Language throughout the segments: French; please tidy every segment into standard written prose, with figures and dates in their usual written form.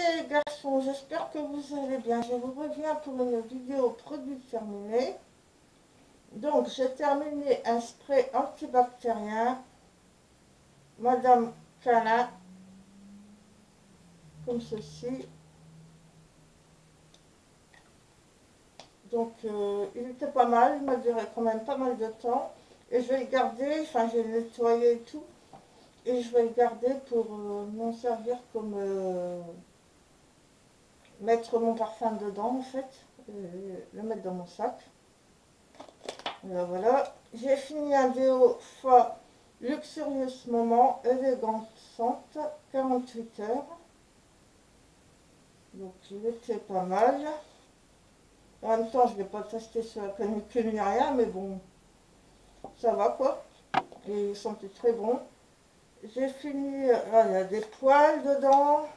Les garçons, j'espère que vous allez bien. Je vous reviens pour une vidéo produit terminé. Donc, j'ai terminé un spray antibactérien, Madame Cana, comme ceci. Donc, il était pas mal, il m'a duré quand même pas mal de temps. Et je vais le garder, enfin, j'ai nettoyé et tout. Et je vais le garder pour m'en servir comme mettre mon parfum dedans, en fait. Le mettre dans mon sac. Voilà, j'ai fini un déo fois Luxurious Moment, élégante scente, 48 heures. Donc il était pas mal. En même temps, je ne l'ai pas testé sur la canicule ni rien, mais bon, ça va quoi. Et il sentait très bon. J'ai fini, là, il y a des poils dedans.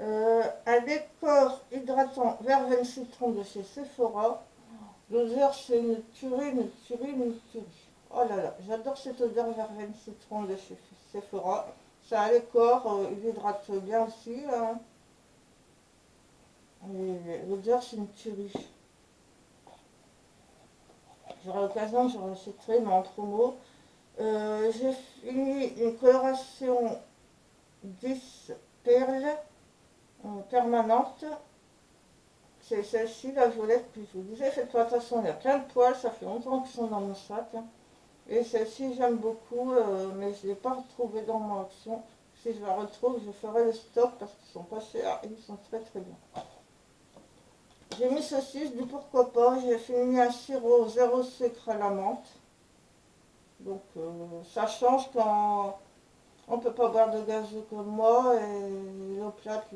Un décor hydratant verveine citron de chez Sephora. L'odeur, c'est une tuerie, une tuerie, une tuerie. Oh là là, j'adore cette odeur verveine citron de chez Sephora. Ça a le corps, il hydrate bien aussi. Hein. L'odeur, c'est une tuerie. J'aurai l'occasion, je rachèterai, mais en promo. J'ai fini une coloration 10 perles permanente. C'est celle-ci, la violette, que je vous disais. Faites-toi attention, il y a plein de poils, ça fait longtemps qu'ils sont dans mon sac. Hein. Et celle-ci, j'aime beaucoup, mais je ne l'ai pas retrouvée dans mon action. Si je la retrouve, je ferai le stock parce qu'ils sont pas chers et ils sont très très bien. J'ai mis ceci, je dis pourquoi pas. J'ai fini un sirop zéro sucre à la menthe. Donc ça change quand on ne peut pas boire de gazeux comme moi. Et l'eau plate,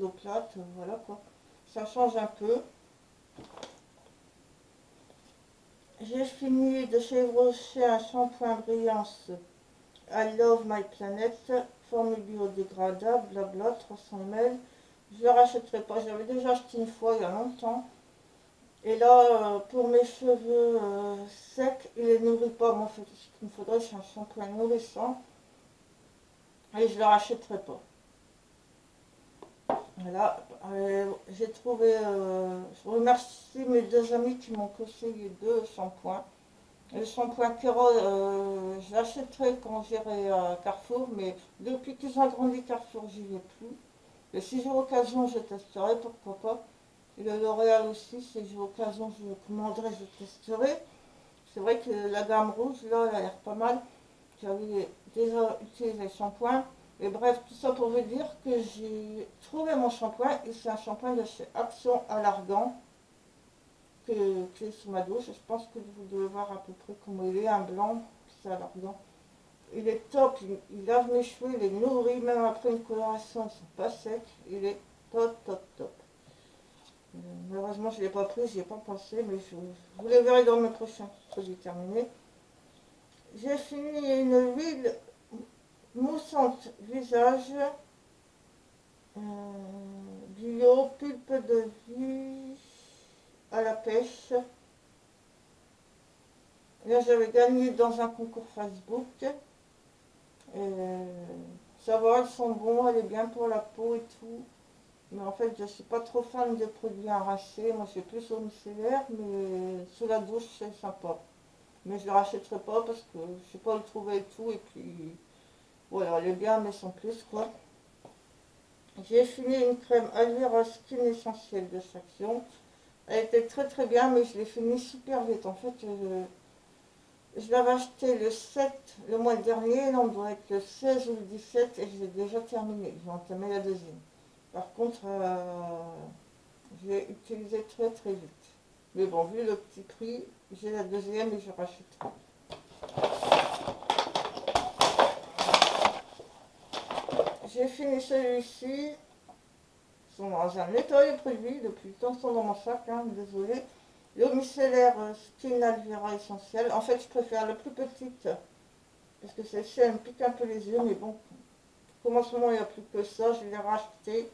voilà quoi. Ça change un peu. J'ai fini de chevaucher un shampoing brillance I Love My Planet, formule biodégradable, blabla, 300 ml. Je ne le rachèterai pas, j'avais déjà acheté une fois il y a longtemps. Et là, pour mes cheveux secs, il ne les nourrit pas. Moi, ce qu'il me faudrait, c'est un shampoing nourrissant. Et je ne le rachèterai pas. Voilà, j'ai trouvé, je remercie mes deux amis qui m'ont conseillé deux shampoings. Le shampoing Kérol, je l'achèterai quand j'irai à Carrefour, mais depuis qu'ils ont agrandi Carrefour, j'y vais plus. Et si j'ai l'occasion, je testerai, pourquoi pas. Et le L'Oréal aussi, si j'ai l'occasion, je commanderai, je testerai. C'est vrai que la gamme rouge, là, elle a l'air pas mal. J'avais déjà utilisé le shampoing. Et bref, tout ça pour vous dire que j'ai trouvé mon shampoing, et c'est un shampoing de chez Action à l'argan que est sous ma douche. Je pense que vous devez voir à peu près comment il est, un blanc, c'est à l'argan. Il est top, il lave mes cheveux, il est nourri, même après une coloration, ils ne sont pas secs. Il est top, top, top. Malheureusement, je ne l'ai pas pris, je n'y ai pas pensé, mais vous les verrez dans mes prochains produits terminés. J'ai fini une huile moussante visage, bio, pulpe de vie à la pêche. Là, j'avais gagné dans un concours Facebook. Ça va, elles sont bons, elle est bien pour la peau et tout. Mais en fait, je ne suis pas trop fan des produits arrachés. Moi, je suis plus au micellaire, mais sous la douche, c'est sympa. Mais je ne le rachèterai pas parce que je ne sais pas où le trouver et tout. Et puis, voilà, elle est bien, mais sans plus, quoi. J'ai fini une crème Alvera Skin essentielle de Saxion. Elle était très très bien, mais je l'ai fini super vite. En fait, je l'avais acheté le 7 le mois dernier, là on doit être le 16 ou le 17 et je l'ai déjà terminé. J'ai entamé la deuxième. Par contre, j'ai utilisé très très vite. Mais bon, vu le petit prix, j'ai la deuxième et je rachèterai. J'ai fini celui-ci. Ils sont dans un nettoyé produit depuis le temps qu'ils sont dans mon sac, hein, désolé. Le micellaire Skin Alvera essentiel. En fait, je préfère la plus petite parce que celle-ci, elle me pique un peu les yeux, mais bon, comme en ce moment il n'y a plus que ça, je l'ai racheté.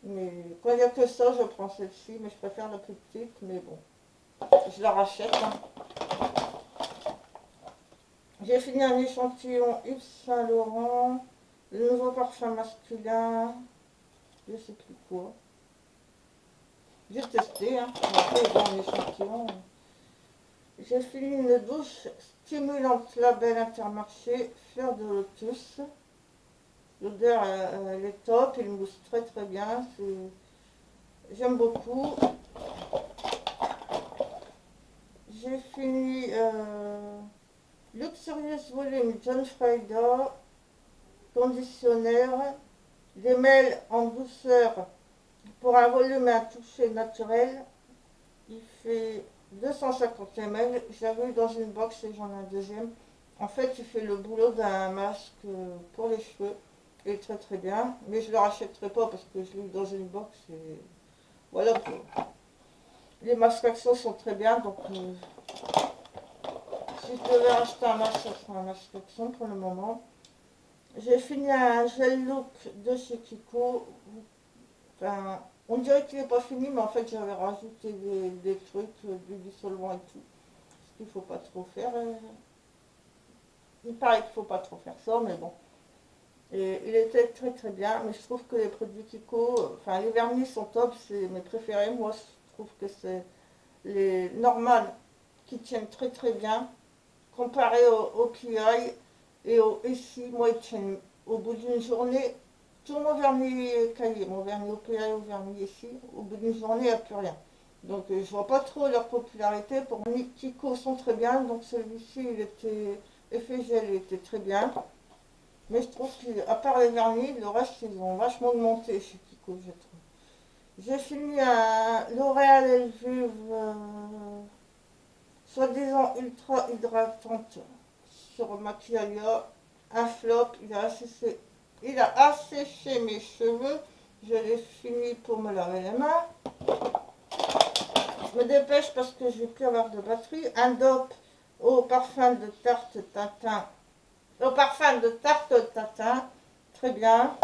Mais quand il n'y a que ça, je prends celle-ci, mais je préfère la plus petite, mais bon, je la rachète. Hein. J'ai fini un échantillon Yves Saint Laurent, le nouveau parfum masculin, je sais plus quoi. J'ai testé, hein. Après, dans l'échantillon. J'ai fini une douche stimulante label Intermarché, fleur de lotus. L'odeur, elle est top, il mousse très très bien. J'aime beaucoup. J'ai fini Luxurious Volume John Frieda, conditionnaire, des mêles en douceur pour un volume et un toucher naturel. Il fait 250 ml. J'avais eu dans une box et j'en ai un deuxième. En fait, il fait le boulot d'un masque pour les cheveux. Il est très très bien. Mais je ne le rachèterai pas parce que je l'ai eu dans une box. Et voilà. Les masques Action sont très bien. Donc, si je devais racheter un masque, ça sera un masque Action pour le moment. J'ai fini un gel look de chez Kiko. Enfin, on dirait qu'il n'est pas fini, mais en fait j'avais rajouté des trucs, du dissolvant et tout. Ce qu'il ne faut pas trop faire. Il paraît qu'il ne faut pas trop faire ça, mais bon. Et il était très très bien, mais je trouve que les produits Kiko, enfin les vernis sont top, c'est mes préférés. Moi je trouve que c'est les normales qui tiennent très très bien, comparé au PI et au ici, moi ils tiennent au bout d'une journée. Tout mon vernis cahier, mon vernis OPA ou vernis ici, au bout d'une journée, il n'y a plus rien. Donc je vois pas trop leur popularité. Pour moi, Kiko sont très bien, donc celui-ci, il était effet gel, il était très bien. Mais je trouve qu'à part les vernis, le reste, ils ont vachement augmenté chez Kiko, je trouve. J'ai fini un L'Oréal Elvive, soi-disant ultra hydratante sur Maquialia, un flop, il a asséché mes cheveux. Je l'ai fini pour me laver les mains. Je me dépêche parce que je vais plus avoir de batterie. Un dope au parfum de tarte tatin. Au parfum de tarte tatin. Très bien.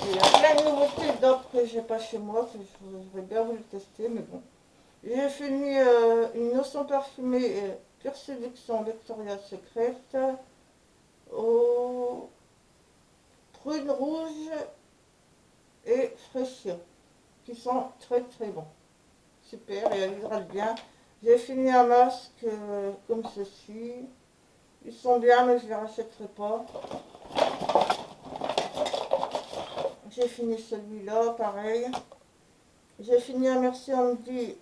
Il y a plein de nouveautés d'autres que j'ai pas chez moi, que je voudrais bien vous le tester, mais bon. J'ai fini une lotion parfumée Pure Séduction Victoria's Secret au prune rouge et fraîcheur, qui sont très très bons. Super, et elle hydrate bien. J'ai fini un masque comme ceci. Ils sont bien, mais je ne les rachèterai pas. J'ai fini celui-là, pareil. J'ai fini un Merci Andy,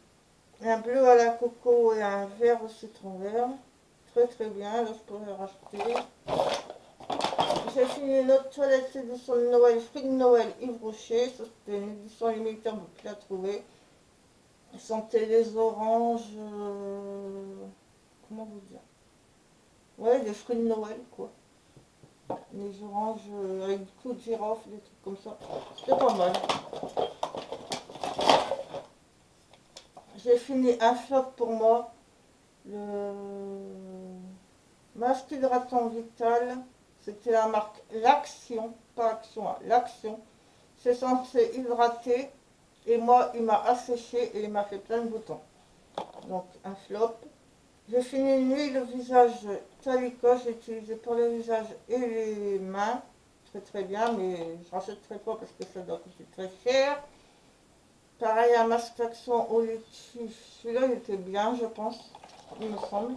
un bleu à la coco et un vert au citron vert. Très très bien, là je pourrais racheter. J'ai fini une autre toilette édition de Noël, fruits de Noël Yves Rocher. Ça c'était une édition limitée, on ne peut plus la trouver. Sentait les oranges. Comment vous dire? Ouais, des fruits de Noël quoi. Les oranges avec du clou de girofle, des trucs comme ça. C'était pas mal. J'ai fini un flop pour moi. Le masque hydratant Vital. C'était la marque L'Action, pas Action, hein, L'Action. C'est censé hydrater. Et moi, il m'a asséché et il m'a fait plein de boutons. Donc, un flop. J'ai fini une huile au visage Talico. J'ai utilisé pour le visage et les mains. Très très bien, mais je ne rachèterai pas parce que ça doit coûter très cher. Pareil, un masque d'action au litchi. Celui-là, il était bien, je pense. Il me semble.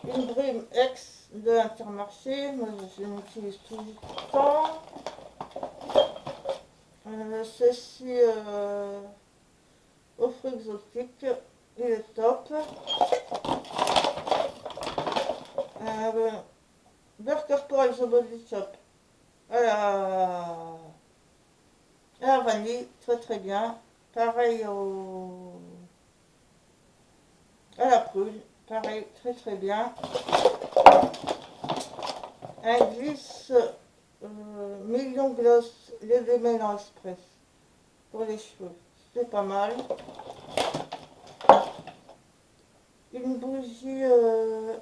Une brume ex de Intermarché. Moi, je l'utilise tout le temps. Ceci aux fruits exotiques, il est top. Beurre corporel The Body Shop à la vanille, très très bien. Pareil à la prune, pareil, très très bien. Un glisse million gloss, les démêlants express pour les cheveux, c'est pas mal. Une bougie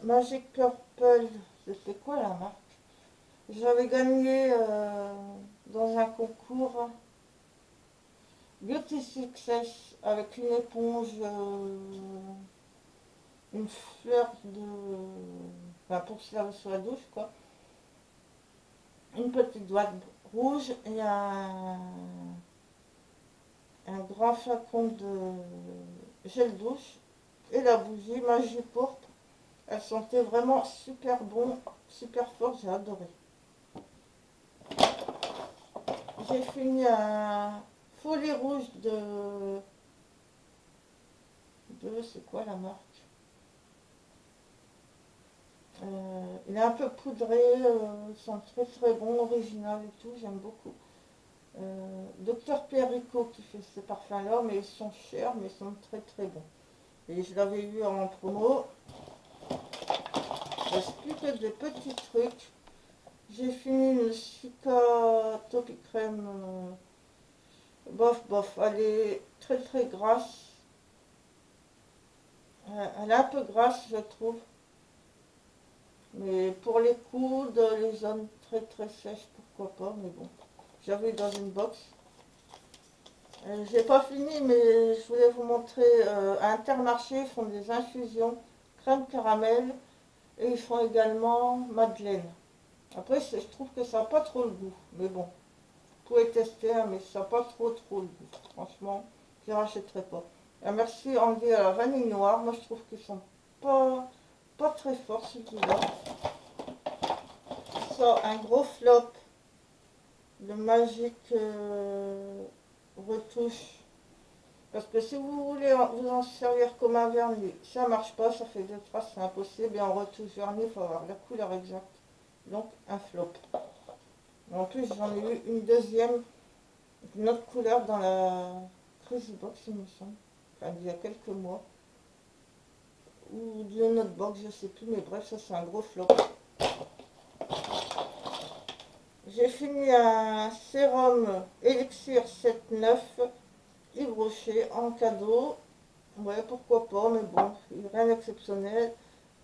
Magic Purple, c'était quoi la marque? J'avais gagné dans un concours Beauty Success avec une éponge, une fleur de... Enfin, pour se laver sur la douche, quoi. Une petite boîte rouge et un grand flacon de gel douche et la bougie magie pourpre. Elle sentait vraiment super bon, super fort, j'ai adoré. J'ai fini un folie rouge c'est quoi la marque? Il est un peu poudré, il sent très très bon, original et tout, j'aime beaucoup. Docteur Perico qui fait ces parfums-là, mais ils sont chers, mais ils sont très très bons. Et je l'avais eu en promo. Il reste plus que des petits trucs. J'ai fini une Chica Topi Crème. Bof, bof, elle est très très grasse. Elle est un peu grasse, je trouve. Mais pour les coudes, les zones très très sèches, pourquoi pas, mais bon. J'avais dans une box. J'ai pas fini, mais je voulais vous montrer. À Intermarché, ils font des infusions crème caramel et ils font également madeleine. Après, je trouve que ça n'a pas trop le goût, mais bon. Vous pouvez tester, hein, mais ça n'a pas trop le goût. Franchement, je ne rachèterai pas. Et merci Andy à la vanille noire. Moi, je trouve qu'ils sont pas très forts, celui-là. Ça, un gros flop de Magic Retouche. Parce que si vous voulez vous en servir comme un vernis, ça marche pas, ça fait des traces, c'est impossible. Et en retouche vernis, il faut avoir la couleur exacte. Donc, un flop. En plus, j'en ai eu une deuxième, d'une autre couleur dans la Crazy Box, il me semble. Enfin, il y a quelques mois. Ou d'une autre box, je sais plus, mais bref, ça c'est un gros flop. J'ai fini un sérum Elixir 7-9 Yves Rocher en cadeau. Ouais, pourquoi pas, mais bon, rien d'exceptionnel.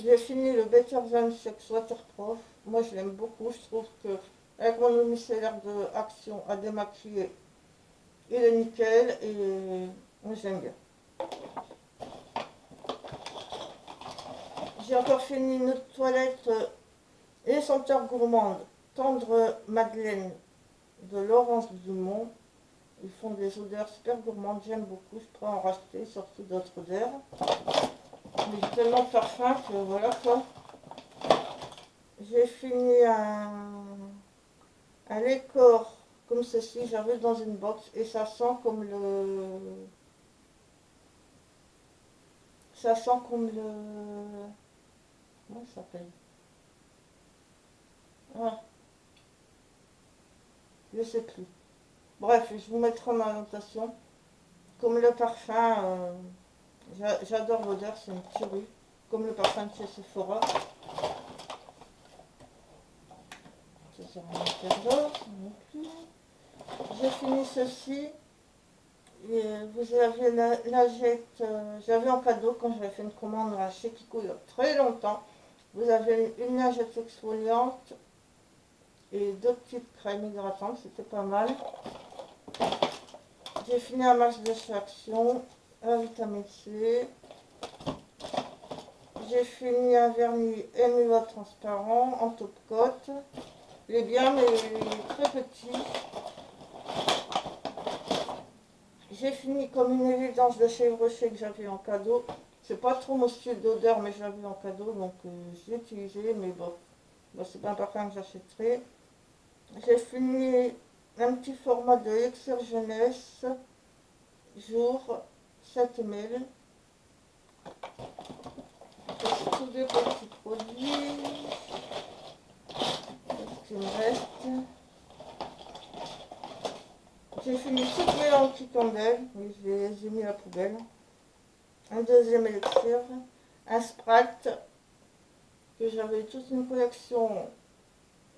J'ai fini le Better Than Sex Waterproof. Moi, je l'aime beaucoup. Je trouve que avec mon micellaire de Action à démaquiller, il est nickel et moi, j'aime bien. J'ai encore fini une autre toilette et senteurs gourmandes. Tendre Madeleine de Laurence Dumont. Ils font des odeurs super gourmandes, j'aime beaucoup. Je pourrais en racheter, surtout d'autres odeurs. Mais j'ai tellement de parfums que voilà quoi. J'ai fini un lait corps comme ceci, j'avais dans une box et ça sent comme le. Ça sent comme le. Comment ça s'appelle? Ah, je sais plus. Bref, je vous mettrai en annotation. Comme le parfum, j'adore l'odeur, c'est une tuerie. Comme le parfum de chez Sephora. Ça sert à rien faire d'autre non plus. J'ai fini ceci. Et vous avez la jette, j'avais en cadeau quand j'avais fait une commande chez Kiko il y a très longtemps. Vous avez une lingette exfoliante et deux petites crèmes hydratantes, c'était pas mal. J'ai fini un masque de chez Action, un vitamine C. J'ai fini un vernis MUA transparent en top coat. Il est bien mais il est très petit. J'ai fini comme une évidence de chez Rocher que j'avais en cadeau. C'est pas trop mon style d'odeur, mais je l'avais en cadeau, donc je l'ai utilisé, mais bon, c'est pas un parfum que j'achèterai. J'ai fini un petit format de Elixir Jeunesse, jour 7 ml. C'est tous des petits produits. Qu'est-ce qu'il me reste? J'ai fini toutes mes anti-candelles, mais je les ai mis à la poubelle. Un deuxième élixir, un Sprite, que j'avais toute une collection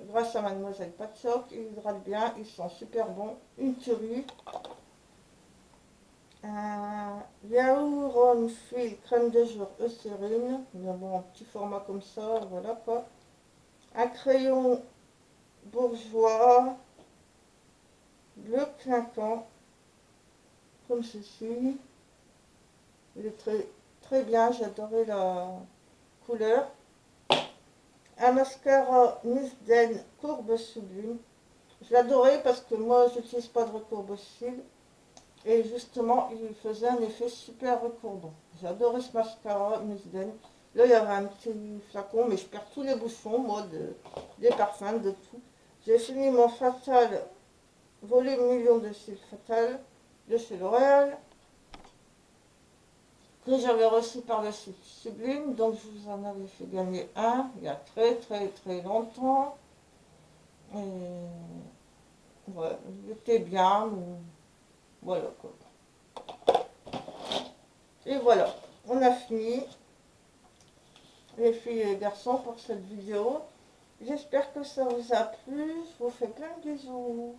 grâce à Mademoiselle Patchoc. Ils hydratent bien, ils sont super bons. Une tuerie. Un Yaourt Fil crème de jour Eucérine, mais bon, un petit format comme ça, voilà quoi. Un crayon bourgeois bleu clinquant, comme ceci. Il est très, très bien, j'adorais la couleur. Un mascara Miss Den courbe sublime. Je l'adorais parce que moi, j'utilise pas de recourbe cils. Et justement, il faisait un effet super recourbant. J'adorais ce mascara Miss Den. Là, il y avait un petit flacon, mais je perds tous les bouchons, moi, des parfums, de tout. J'ai fini mon Fatal, volume million de cils Fatal, de chez L'Oréal, que j'avais reçu par le site Sublime. Donc, je vous en avais fait gagner un, il y a très, très, très longtemps. Et ouais, il était bien, mais voilà quoi. Et voilà, on a fini, les filles et les garçons, pour cette vidéo. J'espère que ça vous a plu. Je vous fais plein de bisous.